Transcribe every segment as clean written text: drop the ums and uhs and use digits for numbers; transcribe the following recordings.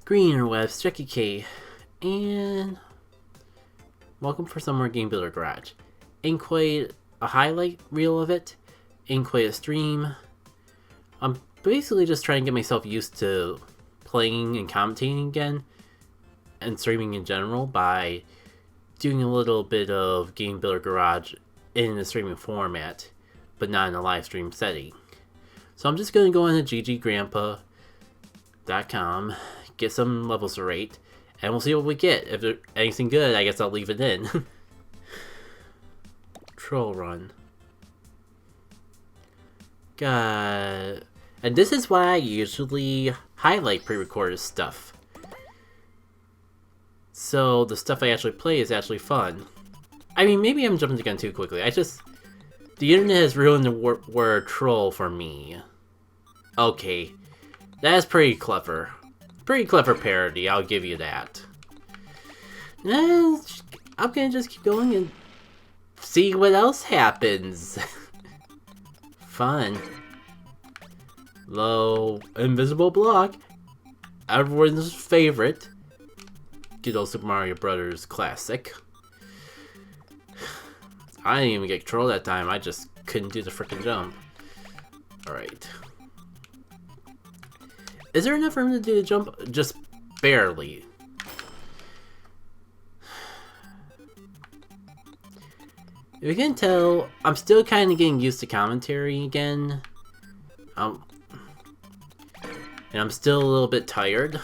Green interwebs, Jackie K, and welcome for some more Game Builder Garage. Ain't quite a highlight reel of it, ain't quite a stream. I'm basically just trying to get myself used to playing and commentating again, and streaming in general by doing a little bit of Game Builder Garage in a streaming format, but not in a live stream setting. So I'm just going to go on to gggrandpa.com, get some levels to rate, and we'll see what we get. If there's anything good, I guess I'll leave it in. Troll run. God. And this is why I usually highlight pre-recorded stuff. So the stuff I actually play is actually fun. I mean, maybe I'm jumping the gun too quickly. The internet has ruined the word troll for me. Okay. That's pretty clever. Pretty clever parody, I'll give you that. I'm gonna just keep going and see what else happens. Fun. Low invisible block. Everyone's favorite. Good old Super Mario Brothers classic. I didn't even get control that time, I just couldn't do the frickin' jump. Alright. Is there enough room to do the jump? Just barely. If you can tell, I'm still kind of getting used to commentary again. And I'm still a little bit tired.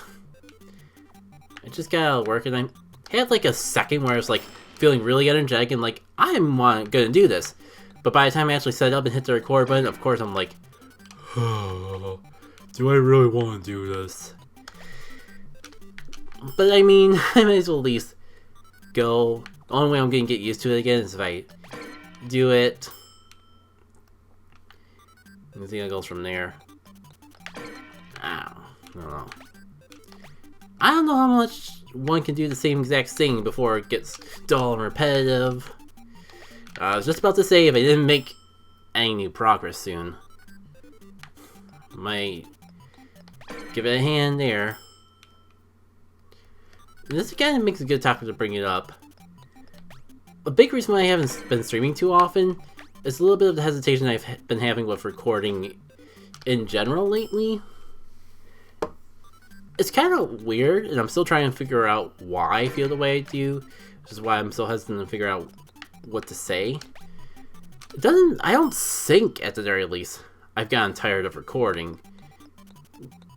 I just got work and I had like a second where I was like feeling really energetic and like, I'm gonna do this. But by the time I actually set up and hit the record button, of course I'm like, do I really want to do this? But I mean, I might as well at least go. The only way I'm going to get used to it again is if I do it. Let's see how it goes from there. I don't know. I don't know how much one can do the same exact thing before it gets dull and repetitive. I was just about to say if I didn't make any new progress soon, might give it a hand there. And this again makes a good topic to bring it up. A big reason why I haven't been streaming too often is a little bit of the hesitation I've been having with recording in general lately. It's kind of weird, and I'm still trying to figure out why I feel the way I do, which is why I'm so hesitant to figure out what to say. I don't think, at the very least, I've gotten tired of recording.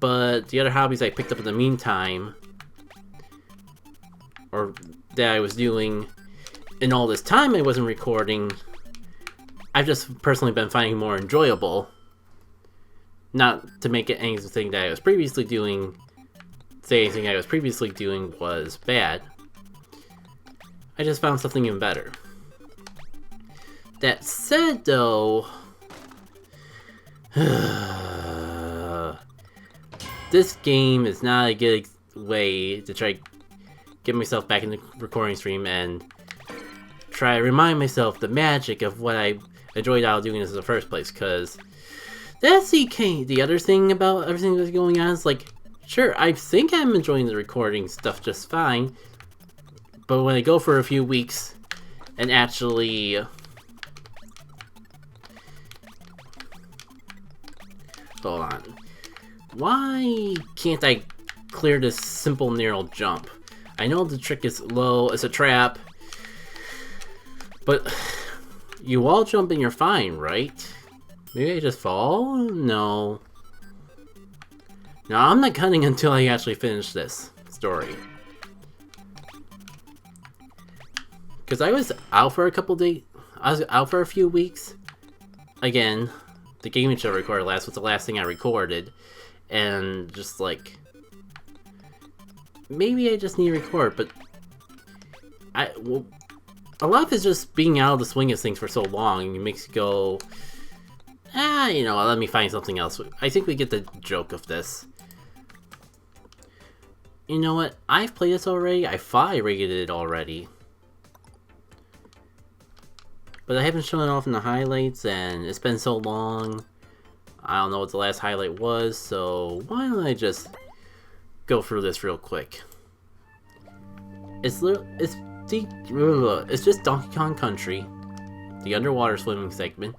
But the other hobbies I picked up in the meantime, or that I was doing in all this time I wasn't recording, I've just personally been finding more enjoyable. Not to make it anything that I was previously doing, say anything I was previously doing was bad. I just found something even better. That said, though, this game is not a good way to try to get myself back in the recording stream and try to remind myself the magic of what I enjoyed out doing this in the first place, because that's the other thing about everything that's going on is like, sure, I think I'm enjoying the recording stuff just fine, but when I go for a few weeks and actually hold on. Why can't I clear this simple narrow jump? I know the trick is low, it's a trap, but you all jump and you're fine, right? Maybe I just fall? No. No, I'm not cutting until I actually finish this story. Because I was out for a couple days, I was out for a few weeks. Again, the gaming show I recorded last was the last thing I recorded. And just like, maybe I just need to record, but a lot of it's just being out of the swing of things for so long, and it makes you go, you know, let me find something else. I think we get the joke of this. You know what? I've played this already. I thought I rated it already, but I haven't shown it off in the highlights, and it's been so long. I don't know what the last highlight was, so why don't I just go through this real quick. It's just Donkey Kong Country, the underwater swimming segment,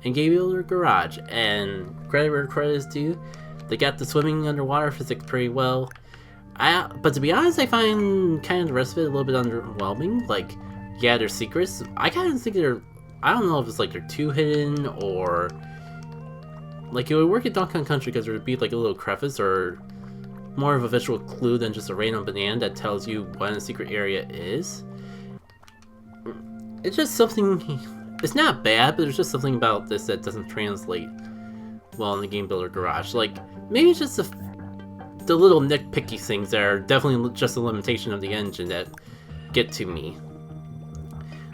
and Game Builder Garage. And credit where credit is due, they got the swimming underwater physics pretty well. But to be honest, I find kind of the rest of it a little bit underwhelming. Like, yeah, there's secrets. I kind of think I don't know if it's like they're too hidden or like it would work at Donkey Kong Country because there would be like a little crevice or more of a visual clue than just a random banana that tells you what a secret area is. It's just something. It's not bad, but there's just something about this that doesn't translate well in the Game Builder Garage. Like, maybe it's just the little nitpicky things that are definitely just a limitation of the engine that get to me.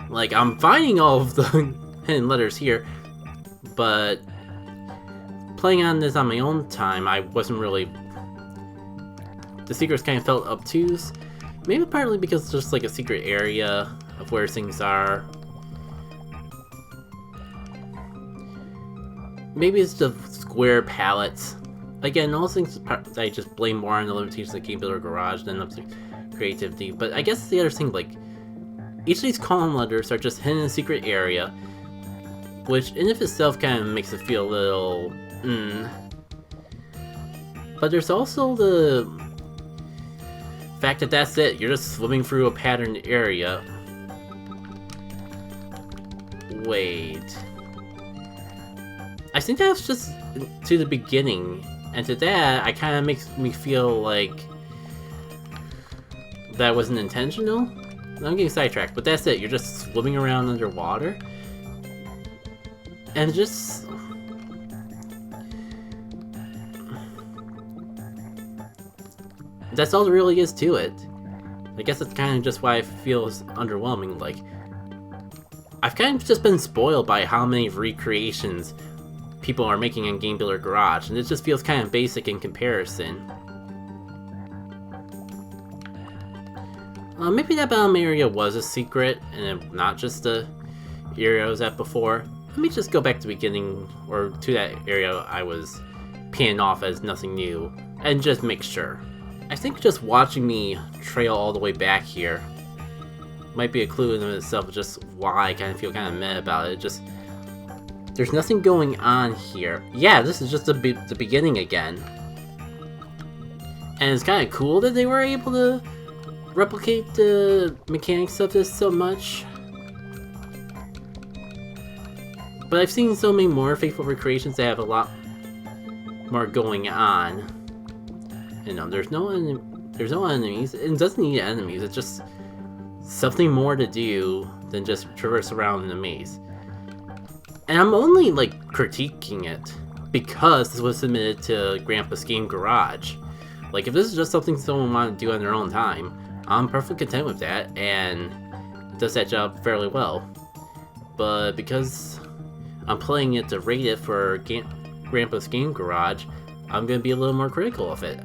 Like, I'm finding all of the hidden letters here, but playing on this on my own time, I wasn't really... The secrets kind of felt obtuse. Maybe partly because it's just like a secret area of where things are. Maybe it's the square palettes. Again, all things I just blame more on the limitations of Game Builder Garage than up to creativity. But I guess the other thing, like, each of these column letters are just hidden in a secret area, which in of itself kind of makes it feel a little, But there's also the fact that that's it. You're just swimming through a patterned area. Wait. I think that's just to the beginning, and to that, it kind of makes me feel like that wasn't intentional. I'm getting sidetracked, but that's it. You're just swimming around underwater, and just that's all there really is to it. I guess that's kind of just why it feels underwhelming. Like, I've kind of just been spoiled by how many recreations people are making in Game Builder Garage, and it just feels kind of basic in comparison. Maybe that bottom area was a secret, and not just the area I was at before. Let me just go back to the beginning, or to that area I was panning off as nothing new, and just make sure. I think just watching me trail all the way back here might be a clue in itself of just why I kind of feel kind of meh about it. Just, there's nothing going on here. Yeah, this is just the beginning again. And it's kind of cool that they were able to replicate the mechanics of this so much. But I've seen so many more faithful recreations that have a lot more going on. You know, there's no enemies. It doesn't need enemies. It's just something more to do than just traverse around in a maze. And I'm only like critiquing it because this was submitted to Grandpa's Game Garage. Like, if this is just something someone wanted to do on their own time, I'm perfectly content with that, and it does that job fairly well. But because I'm playing it to rate it for Grandpa's Game Garage, I'm gonna be a little more critical of it.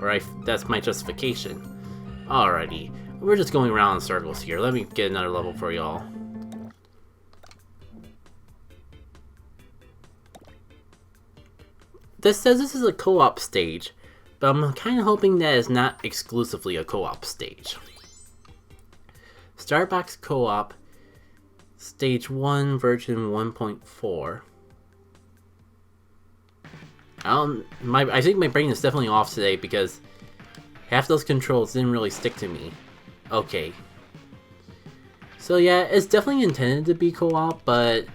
Or that's my justification. Alrighty, we're just going around in circles here. Let me get another level for y'all. This says this is a co-op stage, but I'm kind of hoping that it's not exclusively a co-op stage. Starfox Co-op, Stage 1, version 1.4. I think my brain is definitely off today because half those controls didn't really stick to me. Okay. So yeah, it's definitely intended to be co-op, but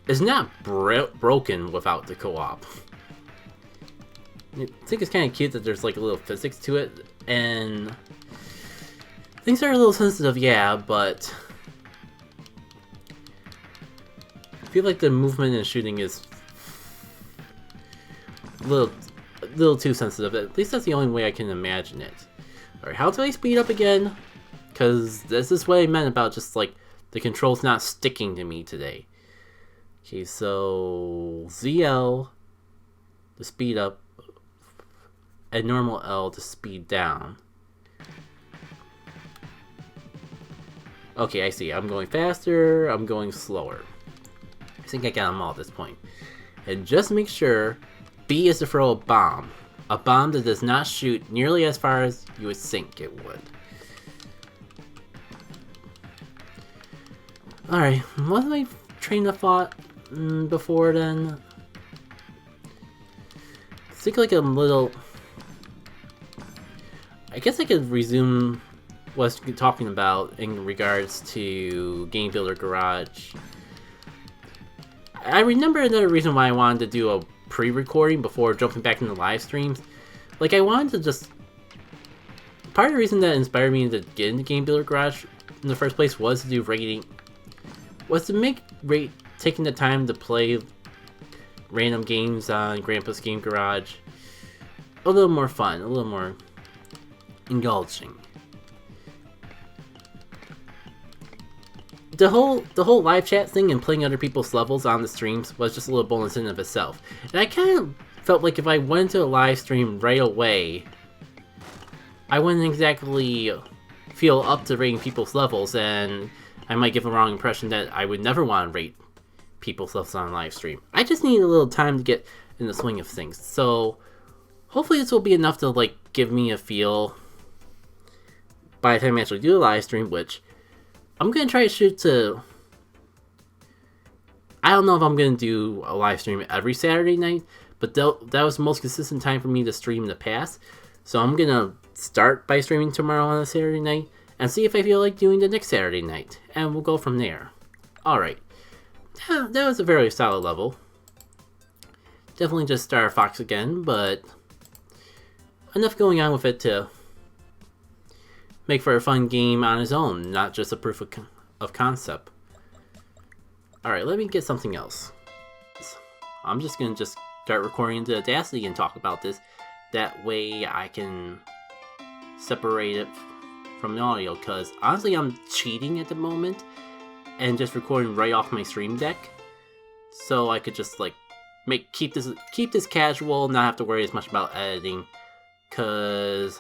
it's not broken without the co-op. I think it's kind of cute that there's like a little physics to it, and things are a little sensitive, yeah, but I feel like the movement and shooting is a little too sensitive. At least that's the only way I can imagine it. Alright, how do I speed up again? Because this is what I meant about just like the controls not sticking to me today. Okay, so ZL to speed up, and normal L to speed down. Okay, I see. I'm going faster, I'm going slower. I think I got them all at this point. And just make sure B is to throw a bomb. A bomb that does not shoot nearly as far as you would think it would. Alright, what's my train of thought before then? Think like a little... I guess I could resume what I was talking about in regards to Game Builder Garage. I remember another reason why I wanted to do a pre-recording before jumping back into live streams. Like, I wanted to just... Part of the reason that inspired me to get into Game Builder Garage in the first place was to do rating... was to make taking the time to play random games on Grandpa's Game Garage a little more fun, a little more indulging. The whole live chat thing and playing other people's levels on the streams was just a little bonus in of itself. And I kind of felt like if I went to a live stream right away, I wouldn't exactly feel up to rating people's levels, and I might give a wrong impression that I would never want to rate people's levels on a live stream. I just need a little time to get in the swing of things. So hopefully this will be enough to like give me a feel by the time I actually do a live stream, which I'm going to try to shoot to... I don't know if I'm going to do a live stream every Saturday night, but that was the most consistent time for me to stream in the past. So I'm going to start by streaming tomorrow on a Saturday night and see if I feel like doing the next Saturday night. And we'll go from there. Alright. That was a very solid level. Definitely just Starfox again, but enough going on with it to make for a fun game on its own, not just a proof of concept. Alright, let me get something else. I'm just going to start recording into Audacity and talk about this. That way I can separate it from the audio, because honestly I'm cheating at the moment and just recording right off my Stream Deck. So I could just like keep this casual, not have to worry as much about editing, because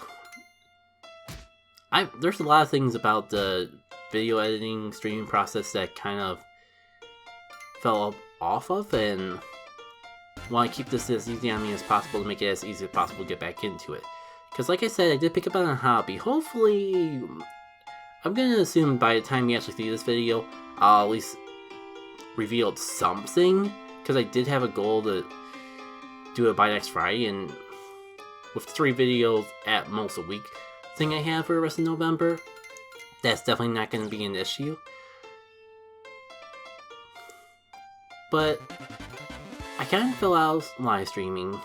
there's a lot of things about the video editing streaming process that kind of fell off of, and want to keep this as easy on me as possible to make it as easy as possible to get back into it. Because like I said, I did pick up on a hobby. Hopefully, I'm going to assume by the time you actually see this video, I'll at least revealed something, because I did have a goal to do it by next Friday, and with 3 videos at most a week thing I have for the rest of November, that's definitely not going to be an issue. But I kind of fell out of live streaming,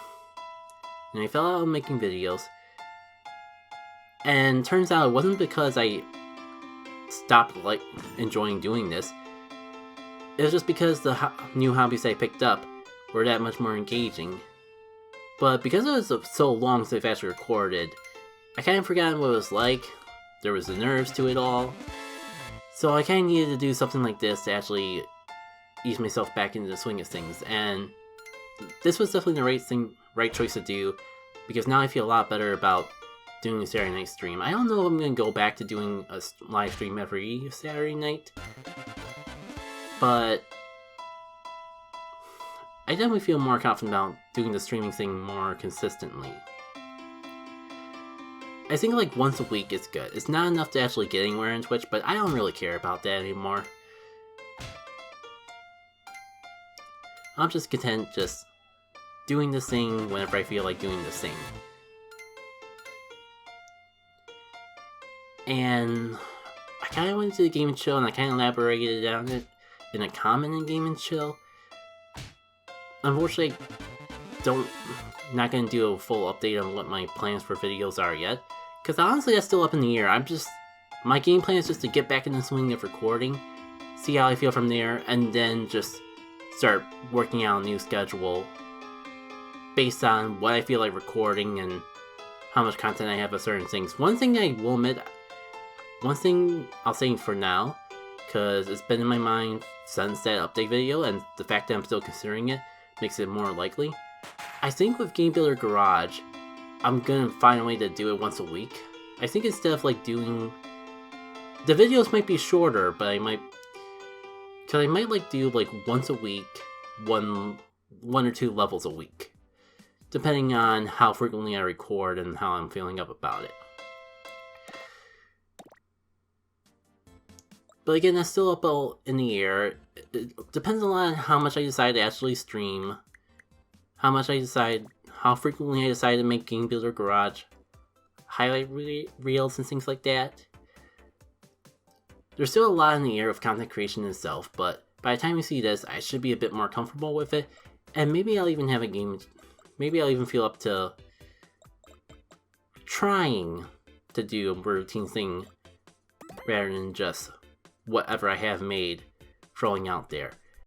and I fell out of making videos, and turns out it wasn't because I stopped enjoying doing this. It was just because the new hobbies I picked up were that much more engaging. But because it was so long since I've actually recorded, I kind of forgotten what it was like. There was the nerves to it all. So I kind of needed to do something like this to actually ease myself back into the swing of things. And this was definitely the right choice to do, because now I feel a lot better about doing a Saturday night stream. I don't know if I'm going to go back to doing a live stream every Saturday night, but I definitely feel more confident about doing the streaming thing more consistently. I think like once a week is good. It's not enough to actually get anywhere in Twitch, but I don't really care about that anymore. I'm just content just doing this thing whenever I feel like doing this thing. And I kind of went to the Game and Chill, and I kind of elaborated on it in a comment in Game and Chill. Unfortunately, not going to do a full update on what my plans for videos are yet, because honestly that's still up in the air. My game plan is just to get back in the swing of recording, see how I feel from there, and then just start working out a new schedule based on what I feel like recording and how much content I have of certain things. One thing I'll say for now, because it's been in my mind since that update video, and the fact that I'm still considering it makes it more likely. I think with Game Builder Garage, I'm gonna find a way to do it once a week. I think instead of like doing... The videos might be shorter, but I might like do like once a week, one or two levels a week. depending on how frequently I record and how I'm feeling up about it. But again, that's still up in the air. It depends a lot on how much I decide to actually stream, how frequently I decide to make Game Builder Garage highlight reels and things like that. There's still a lot in the air of content creation itself, but by the time you see this, I should be a bit more comfortable with it, and maybe I'll even have a game. Maybe I'll even feel up to trying to do a routine thing rather than just whatever I have made throwing out there.